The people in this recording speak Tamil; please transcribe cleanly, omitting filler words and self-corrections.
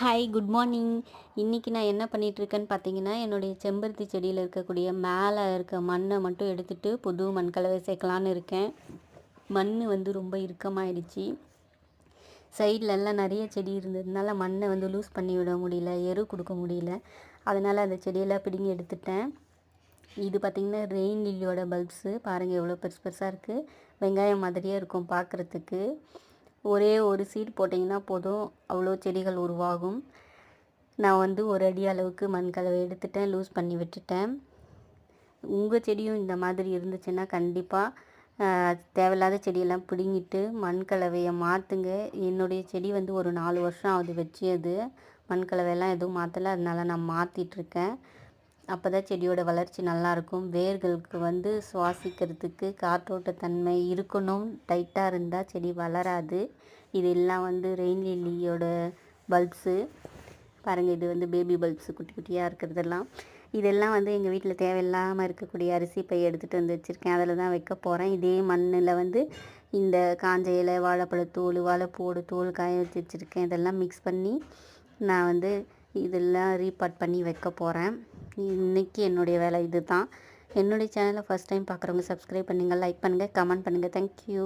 Hi good morning. இன்றைக்கி நான் என்ன பண்ணிகிட்ருக்கேன்னு பார்த்தீங்கன்னா, என்னுடைய செம்பருத்தி செடியில் இருக்கக்கூடிய மேலே இருக்க மண்ணை மட்டும் எடுத்துகிட்டு புது மண் கலவை சேர்க்கலான்னு இருக்கேன். மண் வந்து ரொம்ப இறுக்கமாயிடுச்சு. சைட்லெல்லாம் நிறைய செடி இருந்ததுனால மண்ணை வந்து லூஸ் பண்ணி விட முடியல, எரு கொடுக்க முடியல. அதனால் அந்த செடியெல்லாம் பிடுங்கி எடுத்துட்டேன். இது பார்த்திங்கன்னா ரெயின் லில்லியோட பல்ப்ஸு பாருங்கள், எவ்வளோ பெருசு பெருசாக இருக்குது. வெங்காயம் மாதிரியே இருக்கும் பார்க்குறதுக்கு. ஒரே ஒரு சீட் போட்டிங்கன்னா போதும், அவ்வளோ செடிகள் உருவாகும். நான் வந்து ஒரு அடி அளவுக்கு மண் கலவை எடுத்துட்டேன், லூஸ் பண்ணி விட்டுட்டேன். உங்கள் செடியும் இந்த மாதிரி இருந்துச்சுன்னா கண்டிப்பாக தேவையில்லாத செடியெல்லாம் பிடுங்கிட்டு மண் கலவையை மாற்றுங்க. என்னுடைய செடி வந்து ஒரு 4 வருஷம் ஆகுது வச்சது. மண் கலவையெல்லாம் எதுவும் மாற்றலை, அதனால நான் மாற்றிட்டுருக்கேன். அப்போ தான் செடியோட வளர்ச்சி நல்லாயிருக்கும். வேர்களுக்கு வந்து சுவாசிக்கிறதுக்கு காற்றோட்டத்தன்மை இருக்கணும். டைட்டாக இருந்தால் செடி வளராது. இதெல்லாம் வந்து ரெயின் லில்லியோட பல்ப்ஸு பாருங்கள். இது வந்து பேபி பல்ப்ஸு, குட்டி குட்டியாக இருக்கிறதெல்லாம். இதெல்லாம் வந்து எங்கள் வீட்டில் தேவையில்லாமல் இருக்கக்கூடிய அரிசி பை எடுத்துகிட்டு வந்து வச்சுருக்கேன். அதில் தான் வைக்க போகிறேன். இதே மண்ணில் வந்து இந்த காஞ்ச இலை, வாழைப்பழத்தோல், வாழைப்பூவோட தோல் காய வச்சு வச்சுருக்கேன். இதெல்லாம் மிக்ஸ் பண்ணி நான் வந்து இதெல்லாம் ரீபாட் பண்ணி வைக்க போகிறேன். இன்றைக்கி என்னுடைய வேலை இது தான். என்னுடைய சேனலை ஃபஸ்ட் டைம் பார்க்குறவங்க சப்ஸ்கிரைப் பண்ணுங்கள், லைக் பண்ணுங்கள், கமெண்ட் பண்ணுங்கள். தேங்க்யூ.